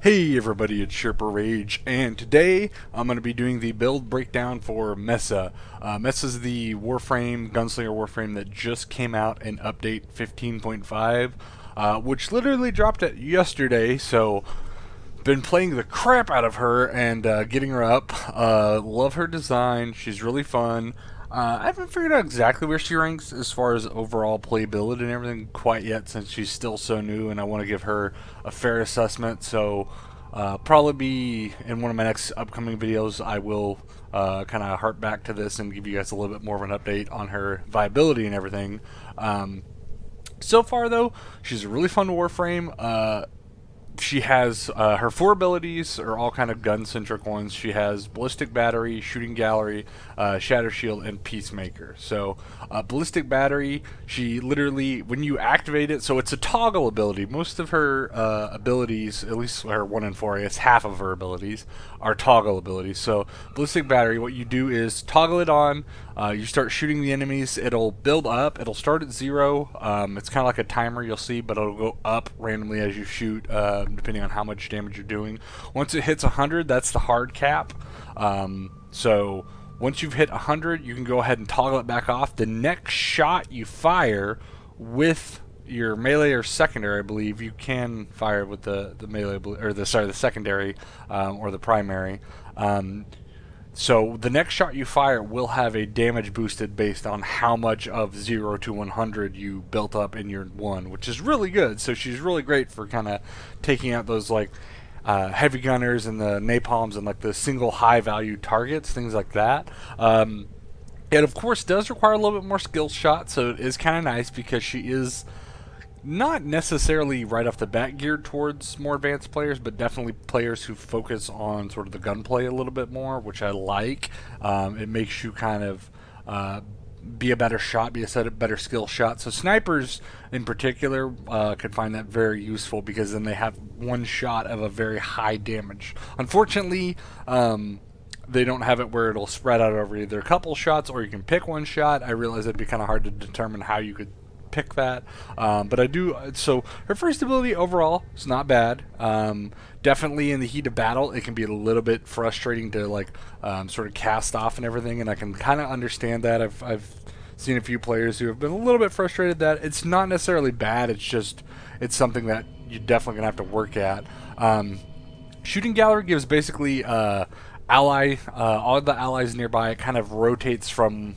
Hey everybody, it's Sherpa Rage, and today I'm going to be doing the build breakdown for Mesa. Mesa is the Warframe, Gunslinger Warframe that just came out in update 15.5, which literally dropped it yesterday, so been playing the crap out of her and getting her up. Love her design, she's really fun. I haven't figured out exactly where she ranks as far as overall playability and everything quite yet, since she's still so new and I want to give her a fair assessment. So probably be in one of my next upcoming videos, I will kind of harp back to this and give you guys a little bit more of an update on her viability and everything. So far though, she's a really fun Warframe. She has her four abilities are all kind of gun-centric ones. She has Ballistic Battery, Shooting Gallery, Shatter Shield, and Peacemaker. So Ballistic Battery, she literally, when you activate it, so it's a toggle ability. Most of her abilities, at least her 1 and 4, I guess half of her abilities, are toggle abilities. So Ballistic Battery, what you do is toggle it on, you start shooting the enemies, it'll build up, it'll start at 0, it's kind of like a timer you'll see, but it'll go up randomly as you shoot, depending on how much damage you're doing. Once it hits 100, that's the hard cap. So once you've hit 100, you can go ahead and toggle it back off. The next shot you fire with your melee or secondary, I believe you can fire with the melee, or the secondary or the primary. So the next shot you fire will have a damage boosted based on how much of 0 to 100 you built up in your 1, which is really good. So she's really great for kind of taking out those like heavy gunners and the napalms and like the single high value targets, things like that. It of course does require a little bit more skill shot, so it is kind of nice because she is not necessarily right off the bat geared towards more advanced players, but definitely players who focus on sort of the gunplay a little bit more, which I like. It makes you kind of be a better shot, be a better skill shot. So snipers in particular could find that very useful, because then they have one shot of a very high damage. Unfortunately, they don't have it where it'll spread out over either a couple shots or you can pick one shot. I realize it'd be kind of hard to determine how you could pick that, but I do. So her first ability overall is not bad. Definitely in the heat of battle it can be a little bit frustrating to like sort of cast off and everything, and I can kind of understand that. I've seen a few players who have been a little bit frustrated that it's not necessarily bad, it's something that you're definitely gonna have to work at. Shooting Gallery gives basically all the allies nearby, it kind of rotates from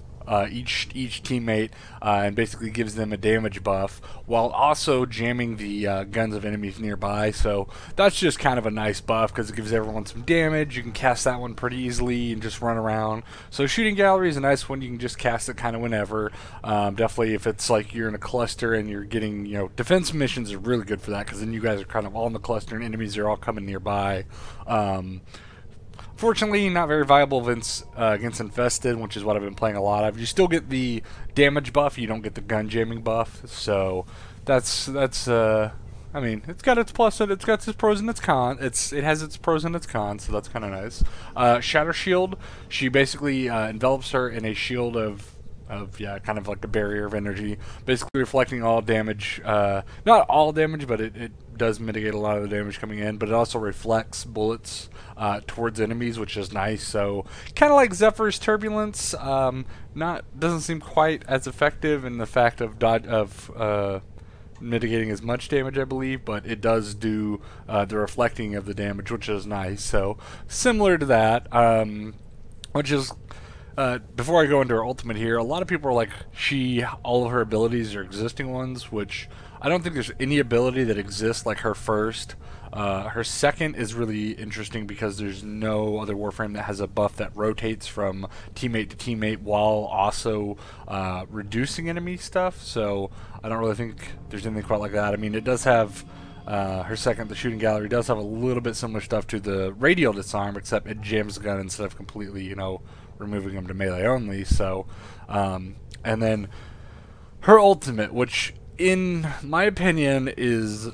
each teammate and basically gives them a damage buff while also jamming the guns of enemies nearby. So that's just kind of a nice buff because it gives everyone some damage. You can cast that one pretty easily and just run around. So Shooting Gallery is a nice one. You can just cast it kind of whenever. Definitely if it's like you're in a cluster and you're getting, defense missions are really good for that, because then you guys are kind of all in the cluster and enemies are all coming nearby. Fortunately, not very viable against Infested, which is what I've been playing a lot of. You still get the damage buff, you don't get the gun jamming buff, so that's I mean, it's got its plus and it's got its pros and its cons. It has its pros and its cons, so that's kind of nice. Shatter Shield, she basically envelops her in a shield of kind of like a barrier of energy, basically reflecting all damage. Not all damage, but it does mitigate a lot of the damage coming in, but it also reflects bullets towards enemies, which is nice. So kind of like Zephyr's Turbulence, doesn't seem quite as effective in the fact of mitigating as much damage, I believe, but it does do the reflecting of the damage, which is nice. So similar to that, which is before I go into her ultimate here, a lot of people are like, all of her abilities are existing ones, which I don't think there's any ability that exists like her first. Her second is really interesting because there's no other Warframe that has a buff that rotates from teammate to teammate while also reducing enemy stuff, so I don't really think there's anything quite like that. I mean, it does have her second, the Shooting Gallery, does have a little bit similar stuff to the Radial Disarm, except it jams the gun instead of completely, removing them to melee only. So, and then her ultimate, which in my opinion is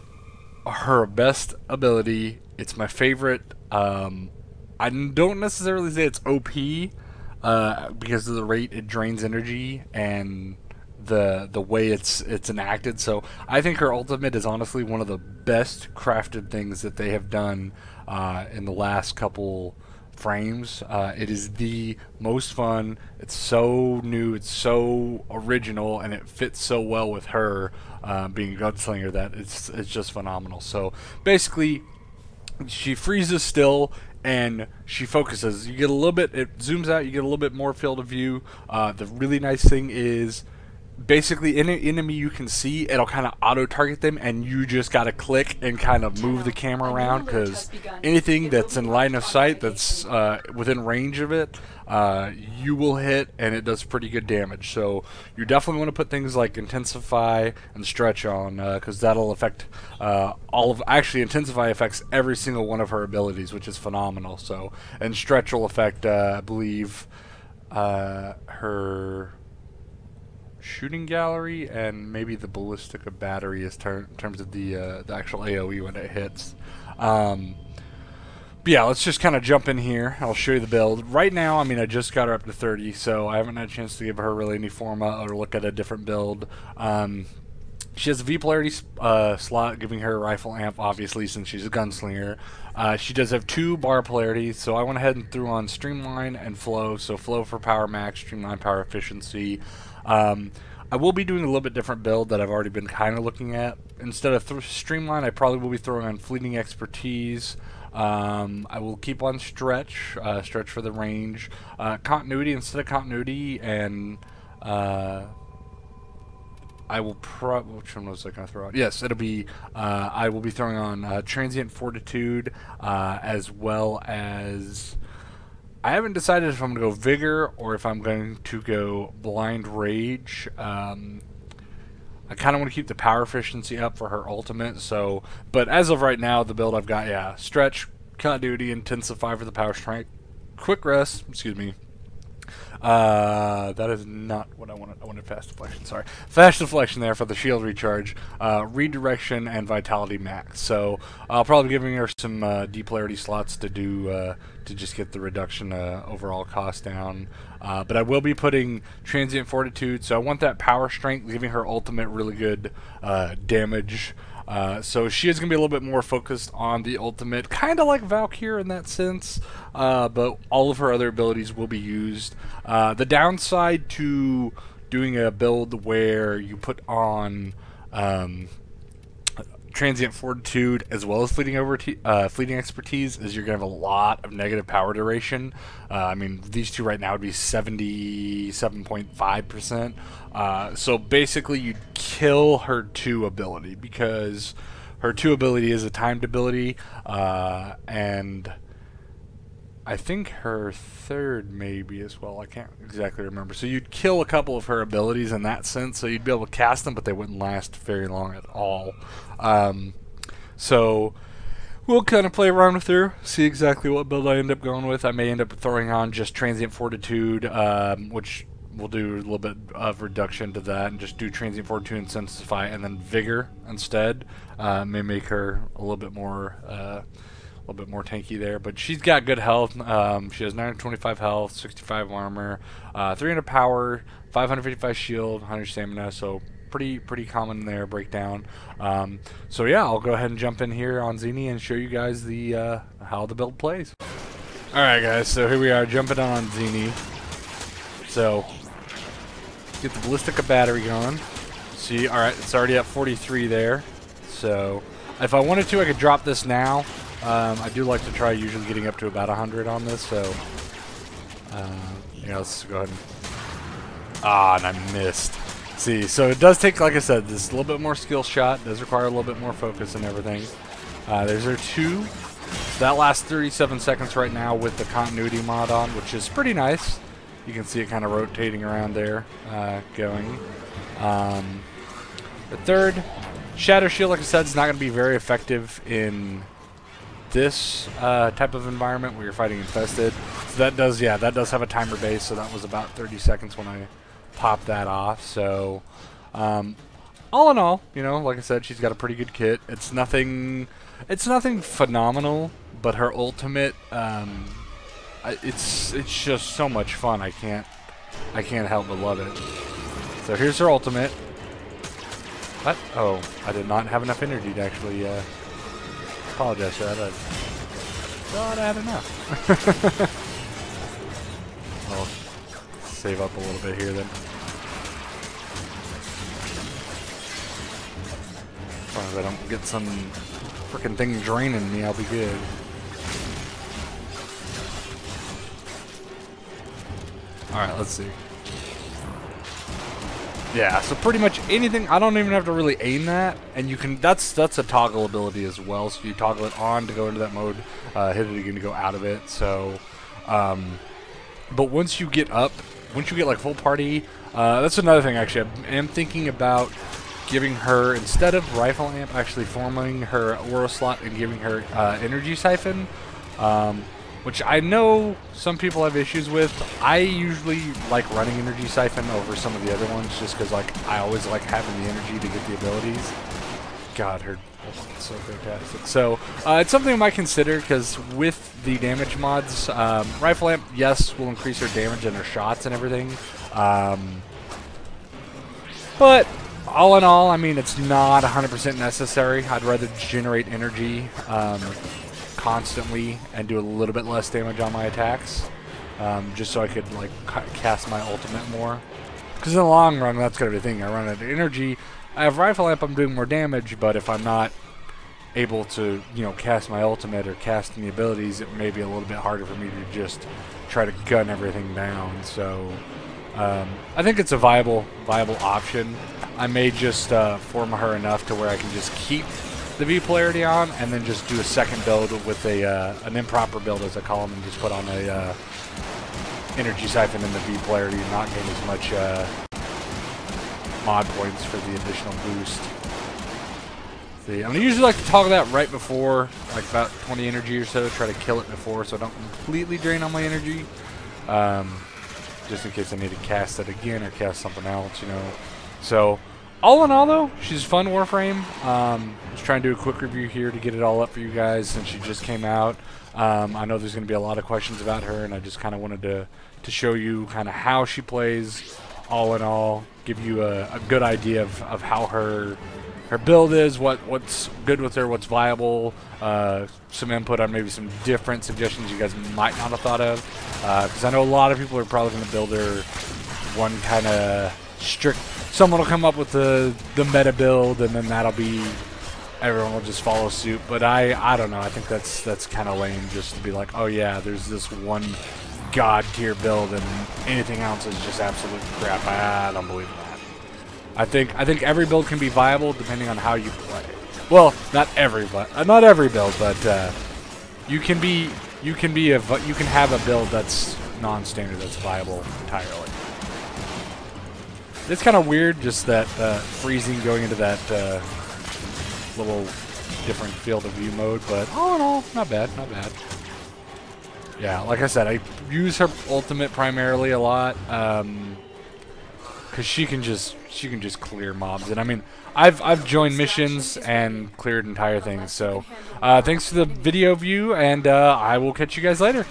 her best ability. It's my favorite. I don't necessarily say it's OP because of the rate it drains energy and the way it's enacted. So I think her ultimate is honestly one of the best crafted things that they have done in the last couple frames. It is the most fun. It's so new, it's so original, and it fits so well with her being a gunslinger that it's just phenomenal. So basically, she freezes still and she focuses. You get a little bit, it zooms out, you get a little bit more field of view. The really nice thing is basically any enemy you can see, it'll kind of auto target them, and you just got to click and kind of move the camera around, because anything that's in line of sight that's within range of it, you will hit, and it does pretty good damage. So you definitely want to put things like intensify and stretch on, because that'll affect actually intensify affects every single one of her abilities, which is phenomenal. So, and stretch will affect I believe her shooting gallery and maybe the ballistic battery in terms of the actual AoE when it hits. But yeah, let's just kind of jump in here. I'll show you the build. Right now, I mean, I just got her up to 30, so I haven't had a chance to give her really any forma or look at a different build. She has a V polarity slot, giving her a rifle amp, obviously, since she's a gunslinger. She does have 2 bar polarities, so I went ahead and threw on Streamline and Flow. So Flow for power max, Streamline power efficiency. I will be doing a little bit different build that I've already been kind of looking at. Instead of Streamline, I probably will be throwing on Fleeting Expertise. I will keep on Stretch, Stretch for the range. Continuity instead of Continuity, and I will which one was I going to throw out? Yes, it'll be, I will be throwing on Transient Fortitude, as well as, I haven't decided if I'm going to go Vigor or if I'm going to go Blind Rage. I kind of want to keep the power efficiency up for her ultimate, so, but as of right now, the build I've got, yeah, Stretch, Continuity, Intensify for the power strength, Quick Rest, excuse me. That is not what I wanted. I wanted Fast Deflection, sorry. Fast Deflection there for the shield recharge, Redirection, and Vitality Max. So I'll probably be giving her some depolarity slots to do, to just get the reduction overall cost down. But I will be putting Transient Fortitude, so I want that power strength, giving her ultimate really good damage. So she is going to be a little bit more focused on the ultimate, kind of like Valkyrie in that sense, but all of her other abilities will be used. The downside to doing a build where you put on Transient Fortitude as well as Fleeting Expertise is you're going to have a lot of negative power duration. I mean, these two right now would be 77.5%. So basically you'd kill her 2 ability, because her 2 ability is a timed ability, and I think her 3rd maybe as well. I can't exactly remember. So you'd kill a couple of her abilities in that sense, so you'd be able to cast them, but they wouldn't last very long at all. So we'll kind of play around with her, see exactly what build I end up going with. I may end up throwing on just Transient Fortitude, which we'll do a little bit of reduction to that, and just do Transient Fortitude and Intensify, and then Vigor instead. May make her a little bit more tanky there, but she's got good health. She has 925 health, 65 armor, 300 power, 555 shield, 100 stamina, so pretty common there, breakdown. So yeah, I'll go ahead and jump in here on Zini and show you guys the how the build plays. Alright guys, so here we are jumping on Zini. So get the Ballistica battery going. See, alright, it's already at 43 there. So if I wanted to, I could drop this now. I do like to try usually getting up to about 100 on this, so yeah, let's go ahead and, and I missed. See, so it does take, like I said, this is a little bit more skill shot, it does require a little bit more focus and everything. There's our 2. So that lasts 37 seconds right now with the continuity mod on, which is pretty nice. You can see it kind of rotating around there, going. The 3rd, Shadow Shield, like I said, is not going to be very effective in this type of environment where you're fighting infested. So that does, yeah, that does have a timer base, so that was about 30 seconds when I popped that off. So all in all, you know, like I said, she's got a pretty good kit. It's nothing phenomenal, but her ultimate, it's just so much fun. I can't help but love it. So here's her ultimate. What? Oh, I did not have enough energy to actually apologize for that. I thought I had enough. I'll save up a little bit here then. As long as I don't get some freaking thing draining me, I'll be good. Alright, let's see. Yeah, so pretty much anything, I don't even have to really aim that, and you can, that's a toggle ability as well, so you toggle it on to go into that mode, hit it again to go out of it, so, but once you get up, once you get like full party, that's another thing actually, I am thinking about giving her, instead of rifle amp, actually forming her aura slot and giving her energy siphon, which I know some people have issues with. I usually like running energy siphon over some of the other ones just because like I always like having the energy to get the abilities. God, her ultimate's so fantastic. So it's something I might consider because with the damage mods, rifle amp, yes, will increase her damage and her shots and everything. But all in all, I mean, it's not 100% necessary. I'd rather generate energy constantly and do a little bit less damage on my attacks, just so I could like cast my ultimate more. Because in the long run, that's gonna be the thing. I run out of energy. I have rifle amp. I'm doing more damage, but if I'm not able to, you know, cast my ultimate or cast any abilities, it may be a little bit harder for me to just try to gun everything down. So I think it's a viable option. I may just form her enough to where I can just keep the V polarity on, and then just do a second build with an improper build, as I call them, and just put on a energy siphon in the V polarity and not gain as much mod points for the additional boost. See, I usually like to toggle that right before, like about 20 energy or so, try to kill it before so I don't completely drain all my energy. Just in case I need to cast it again or cast something else, you know. So all in all, though, she's a fun Warframe. Just trying to do a quick review here to get it all up for you guys since she just came out. I know there's going to be a lot of questions about her, and I just kind of wanted to show you kind of how she plays. All in all, give you a good idea of how her build is, what's good with her, what's viable, some input on maybe some different suggestions you guys might not have thought of. Because I know a lot of people are probably going to build her one kind of strict. Someone will come up with the meta build, and then that'll be, everyone will just follow suit. But I don't know. I think that's kind of lame just to be like, oh yeah, there's this one god tier build, and anything else is just absolute crap. I don't believe in that. I think every build can be viable depending on how you play. Well, not every build, but you can have a build that's non-standard that's viable entirely. It's kind of weird, just that freezing going into that little different field of view mode, but all in all, not bad, not bad. Yeah, like I said, I use her ultimate primarily a lot, because she can just clear mobs, and I mean, I've joined missions and cleared entire things. So, thanks for the video view, and I will catch you guys later.